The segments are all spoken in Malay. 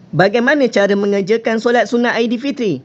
Bagaimana cara mengerjakan solat sunat Aidilfitri?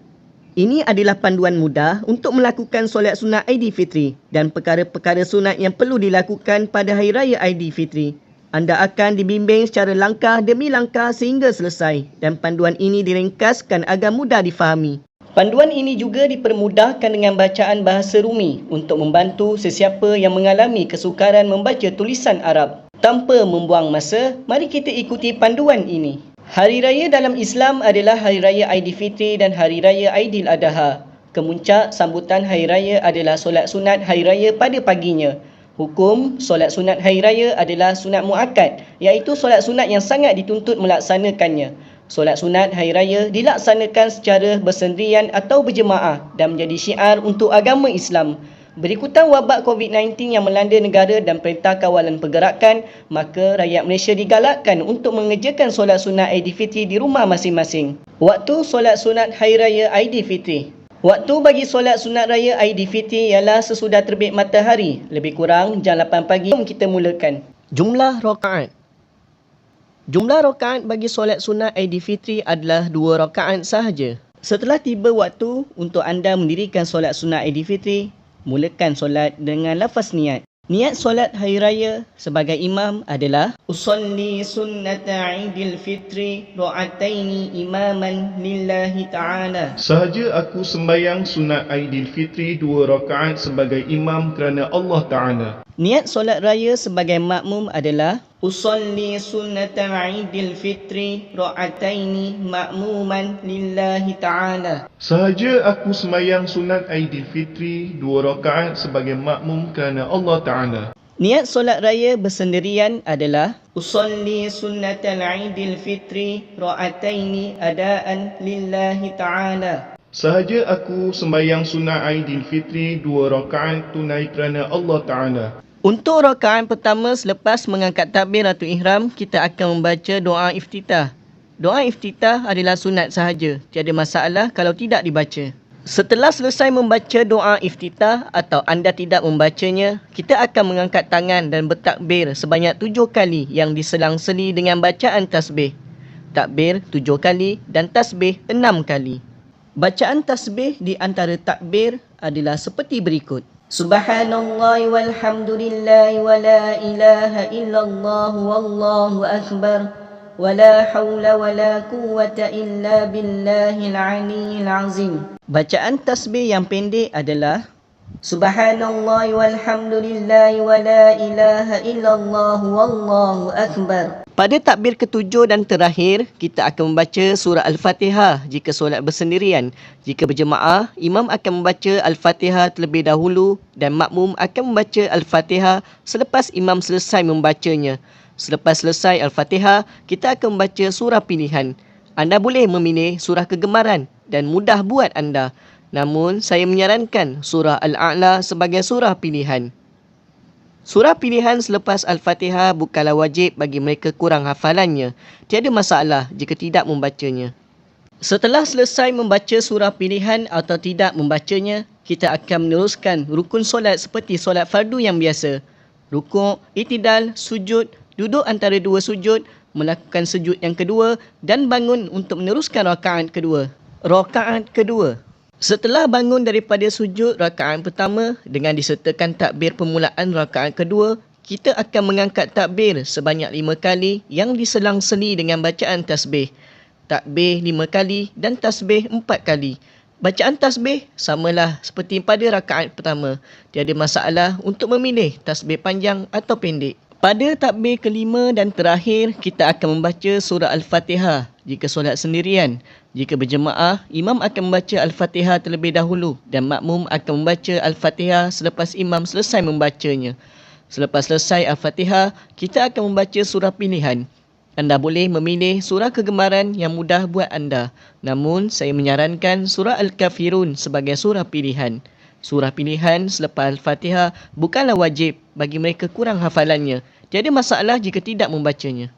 Ini adalah panduan mudah untuk melakukan solat sunat Aidilfitri dan perkara-perkara sunat yang perlu dilakukan pada Hari Raya Aidilfitri. Anda akan dibimbing secara langkah demi langkah sehingga selesai dan panduan ini diringkaskan agar mudah difahami. Panduan ini juga dipermudahkan dengan bacaan bahasa Rumi untuk membantu sesiapa yang mengalami kesukaran membaca tulisan Arab. Tanpa membuang masa, mari kita ikuti panduan ini. Hari Raya dalam Islam adalah Hari Raya Aidilfitri dan Hari Raya Aidil Adha. Kemuncak sambutan Hari Raya adalah solat sunat Hari Raya pada paginya. Hukum solat sunat Hari Raya adalah sunat muakkad, iaitu solat sunat yang sangat dituntut melaksanakannya. Solat sunat Hari Raya dilaksanakan secara bersendirian atau berjemaah dan menjadi syiar untuk agama Islam. Berikutan wabak COVID-19 yang melanda negara dan Perintah Kawalan Pergerakan, maka rakyat Malaysia digalakkan untuk mengerjakan solat sunat Aidilfitri di rumah masing-masing. Waktu solat sunat Hari Raya Aidilfitri. Waktu bagi solat sunat Raya Aidilfitri ialah sesudah terbit matahari, lebih kurang jam 8 pagi. Kita mulakan. Jumlah rakaat. Jumlah rakaat bagi solat sunat Aidilfitri adalah 2 rakaat sahaja. Setelah tiba waktu untuk anda mendirikan solat sunat Aidilfitri, mulakan solat dengan lafaz niat. Niat solat Hari Raya sebagai imam adalah usolli sunnata Aidilfitri ra'ataini imaman lillahi ta'ala. Sahaja aku sembahyang sunat Aidilfitri 2 rakaat sebagai imam kerana Allah Ta'ala. Niat solat raya sebagai makmum adalah usolli sunnata Aidilfitri ra'ataini ma'muman lillahi ta'ala. Sahaja aku sembahyang sunat Aidilfitri 2 rakaat sebagai makmum kerana Allah Ta'ala. Niat solat raya bersendirian adalah usolli sunnatal Aidilfitri ra'ataini adaan lillahi ta'ala. Sahaja aku sembahyang sunat Aidilfitri 2 rakaat tunai kerana Allah Ta'ala. Untuk rakaat pertama selepas mengangkat takbir atau ihram, kita akan membaca doa iftitah. Doa iftitah adalah sunat sahaja, tiada masalah kalau tidak dibaca. Setelah selesai membaca doa iftitah atau anda tidak membacanya, kita akan mengangkat tangan dan bertakbir sebanyak 7 kali yang diselang-seli dengan bacaan tasbih. Takbir 7 kali dan tasbih 6 kali. Bacaan tasbih di antara takbir adalah seperti berikut. Subhanallah walhamdulillah wa la ilaha illallah wallahu akbar wa la hawla wa la quwwata illa billahil aliyyil azim. Bacaan tasbih yang pendek adalah Subhanallah walhamdulillah wa la ilaha illallah wallahu akbar. Pada takbir ketujuh dan terakhir, kita akan membaca surah Al-Fatihah jika solat bersendirian. Jika berjemaah, imam akan membaca Al-Fatihah terlebih dahulu dan makmum akan membaca Al-Fatihah selepas imam selesai membacanya. Selepas selesai Al-Fatihah, kita akan membaca surah pilihan. Anda boleh memilih surah kegemaran dan mudah buat anda. Namun, saya menyarankan surah Al-A'la sebagai surah pilihan. Surah pilihan selepas Al-Fatihah bukanlah wajib bagi mereka kurang hafalannya. Tiada masalah jika tidak membacanya. Setelah selesai membaca surah pilihan atau tidak membacanya, kita akan meneruskan rukun solat seperti solat fardu yang biasa. Rukuk, i'tidal, sujud, duduk antara 2 sujud, melakukan sujud yang kedua dan bangun untuk meneruskan rakaat kedua. Rakaat kedua. Setelah bangun daripada sujud rakaat pertama dengan disertakan takbir permulaan rakaat kedua, kita akan mengangkat takbir sebanyak 5 kali yang diselang-seli dengan bacaan tasbih. Takbir 5 kali dan tasbih 4 kali. Bacaan tasbih samalah seperti pada rakaat pertama. Tiada masalah untuk memilih tasbih panjang atau pendek. Pada takbir kelima dan terakhir, kita akan membaca surah Al-Fatihah jika solat sendirian. Jika berjemaah, imam akan membaca Al-Fatihah terlebih dahulu dan makmum akan membaca Al-Fatihah selepas imam selesai membacanya. Selepas selesai Al-Fatihah, kita akan membaca surah pilihan. Anda boleh memilih surah kegemaran yang mudah buat anda. Namun, saya menyarankan surah Al-Kafirun sebagai surah pilihan. Surah pilihan selepas Al-Fatihah bukanlah wajib bagi mereka kurang hafalannya. Tiada masalah jika tidak membacanya.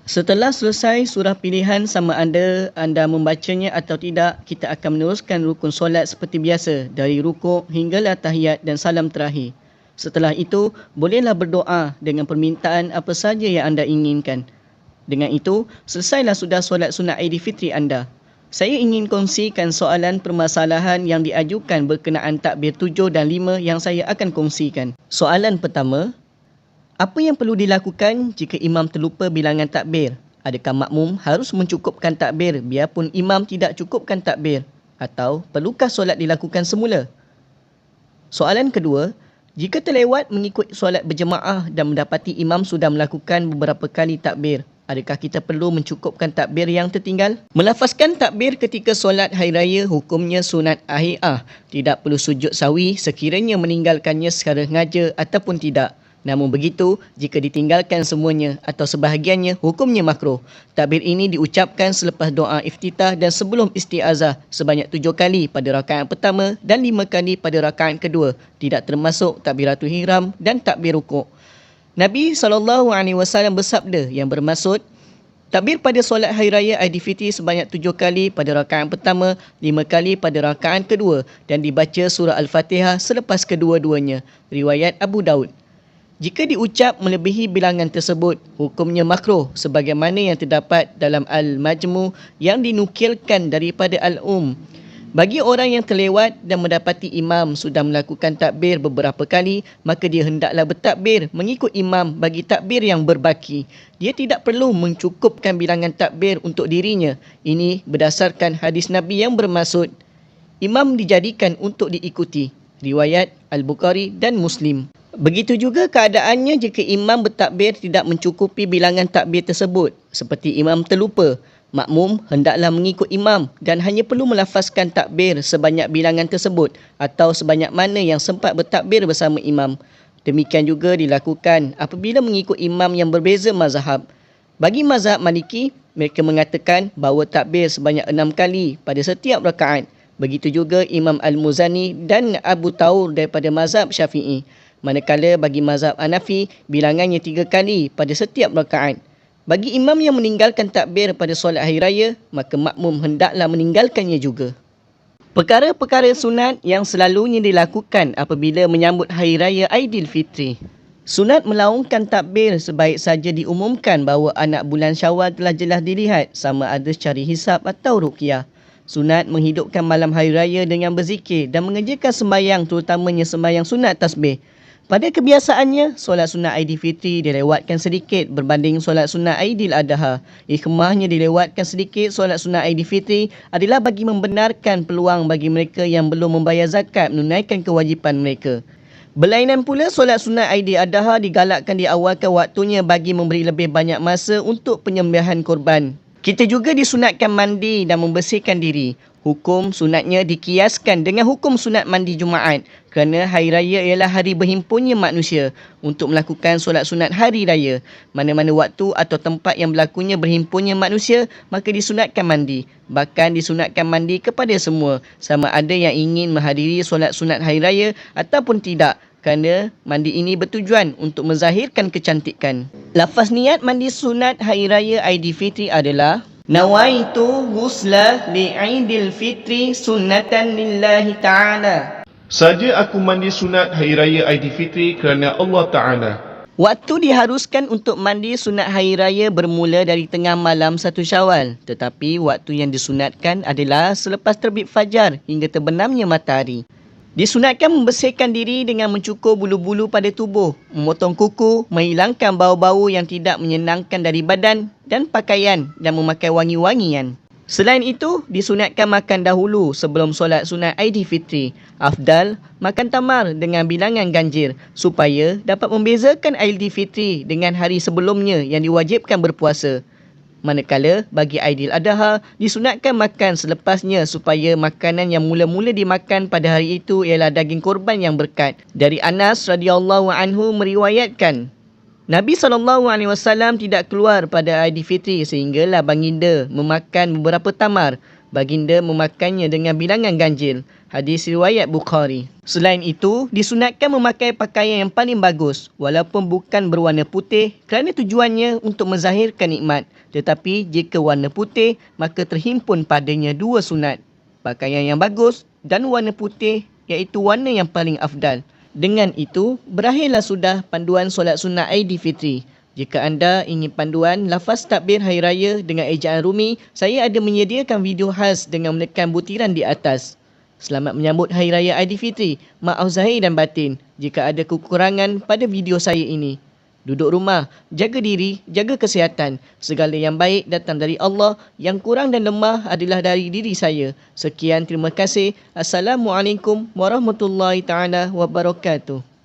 Setelah selesai surah pilihan sama ada anda membacanya atau tidak, kita akan meneruskan rukun solat seperti biasa dari rukuk hinggalah tahiyat dan salam terakhir. Setelah itu, bolehlah berdoa dengan permintaan apa saja yang anda inginkan. Dengan itu, selesailah sudah solat sunat Aidilfitri anda. Saya ingin kongsikan soalan permasalahan yang diajukan berkenaan takbir 7 dan 5 yang saya akan kongsikan. Soalan pertama, apa yang perlu dilakukan jika imam terlupa bilangan takbir? Adakah makmum harus mencukupkan takbir biarpun imam tidak cukupkan takbir? Atau perlukah solat dilakukan semula? Soalan kedua, jika terlewat mengikut solat berjemaah dan mendapati imam sudah melakukan beberapa kali takbir, adakah kita perlu mencukupkan takbir yang tertinggal? Melafazkan takbir ketika solat hari raya hukumnya sunat ahiyah. Tidak perlu sujud sahwi sekiranya meninggalkannya secara sengaja ataupun tidak. Namun begitu, jika ditinggalkan semuanya atau sebahagiannya, hukumnya makruh. Takbir ini diucapkan selepas doa iftitah dan sebelum isti'azah sebanyak 7 kali pada rakaat pertama dan 5 kali pada rakaat kedua. Tidak termasuk takbiratul ihram dan takbir rukuk. Nabi SAW bersabda yang bermaksud, takbir pada solat hari raya Aidilfitri sebanyak 7 kali pada rakaat pertama, 5 kali pada rakaat kedua dan dibaca surah Al-Fatihah selepas kedua-duanya. Riwayat Abu Daud. Jika diucap melebihi bilangan tersebut, hukumnya makruh sebagaimana yang terdapat dalam Al-Majmu yang dinukilkan daripada Al-Um. Bagi orang yang terlewat dan mendapati imam sudah melakukan takbir beberapa kali, maka dia hendaklah bertakbir mengikut imam bagi takbir yang berbaki. Dia tidak perlu mencukupkan bilangan takbir untuk dirinya. Ini berdasarkan hadis Nabi yang bermaksud, imam dijadikan untuk diikuti. Riwayat Al-Bukhari dan Muslim. Begitu juga keadaannya jika imam bertakbir tidak mencukupi bilangan takbir tersebut. Seperti imam terlupa, makmum hendaklah mengikut imam dan hanya perlu melafazkan takbir sebanyak bilangan tersebut atau sebanyak mana yang sempat bertakbir bersama imam. Demikian juga dilakukan apabila mengikut imam yang berbeza mazhab. Bagi mazhab Maliki, mereka mengatakan bahawa takbir sebanyak 6 kali pada setiap rakaat. Begitu juga Imam Al-Muzani dan Abu Thawr daripada mazhab Syafi'i. Manakala bagi mazhab Hanafi, bilangannya 3 kali pada setiap rakaat. Bagi imam yang meninggalkan takbir pada solat hari raya, maka makmum hendaklah meninggalkannya juga. Perkara-perkara sunat yang selalunya dilakukan apabila menyambut hari raya Aidilfitri. Sunat melaungkan takbir sebaik saja diumumkan bahawa anak bulan Syawal telah jelas dilihat, sama ada secara hisab atau ruqyah. Sunat menghidupkan malam hari raya dengan berzikir dan mengerjakan sembahyang, terutamanya sembahyang sunat tasbih. Pada kebiasaannya, solat sunat Aidilfitri dilewatkan sedikit berbanding solat sunat Aidil Adha. Hikmahnya dilewatkan sedikit solat sunat Aidilfitri adalah bagi membenarkan peluang bagi mereka yang belum membayar zakat menunaikan kewajipan mereka. Berlainan pula, solat sunat Aidil Adha digalakkan diawalkan waktunya bagi memberi lebih banyak masa untuk penyembelihan korban. Kita juga disunatkan mandi dan membersihkan diri. Hukum sunatnya dikiaskan dengan hukum sunat mandi Jumaat kerana hari raya ialah hari berhimpunnya manusia untuk melakukan solat sunat hari raya. Mana-mana waktu atau tempat yang berlakunya berhimpunnya manusia, maka disunatkan mandi. Bahkan disunatkan mandi kepada semua, sama ada yang ingin menghadiri solat sunat hari raya ataupun tidak, kerana mandi ini bertujuan untuk menzahirkan kecantikan. Lafaz niat mandi sunat hari raya Aidilfitri adalah Nawaitu ghusla li'Aidilfitri sunnatan lillahi ta'ala. Saja aku mandi sunat hari raya Aidilfitri kerana Allah Ta'ala. Waktu diharuskan untuk mandi sunat hari raya bermula dari tengah malam 1 Syawal. Tetapi waktu yang disunatkan adalah selepas terbit fajar hingga terbenamnya matahari. Disunatkan membersihkan diri dengan mencukur bulu-bulu pada tubuh, memotong kuku, menghilangkan bau-bau yang tidak menyenangkan dari badan dan pakaian dan memakai wangi-wangian. Selain itu, disunatkan makan dahulu sebelum solat sunat Aidilfitri. Afdal, makan tamar dengan bilangan ganjil supaya dapat membezakan Aidilfitri dengan hari sebelumnya yang diwajibkan berpuasa. Manakala bagi Aidil Adha disunatkan makan selepasnya supaya makanan yang mula-mula dimakan pada hari itu ialah daging korban yang berkat. Dari Anas radhiyallahu anhu meriwayatkan, Nabi SAW tidak keluar pada Aidilfitri sehinggalah baginda memakan beberapa tamar. Baginda memakannya dengan bilangan ganjil. Hadis riwayat Bukhari. Selain itu, disunatkan memakai pakaian yang paling bagus walaupun bukan berwarna putih kerana tujuannya untuk menzahirkan nikmat. Tetapi jika warna putih, maka terhimpun padanya 2 sunat. Pakaian yang bagus dan warna putih iaitu warna yang paling afdal. Dengan itu, berakhirlah sudah panduan solat sunat Aidilfitri. Jika anda ingin panduan lafaz takbir Hari Raya dengan ejaan Rumi, saya ada menyediakan video khas dengan menekan butiran di atas. Selamat menyambut Hari Raya Aidilfitri. Maaf zahir dan batin jika ada kekurangan pada video saya ini. Duduk rumah, jaga diri, jaga kesihatan. Segala yang baik datang dari Allah, yang kurang dan lemah adalah dari diri saya. Sekian, terima kasih. Assalamualaikum warahmatullahi taala wabarakatuh.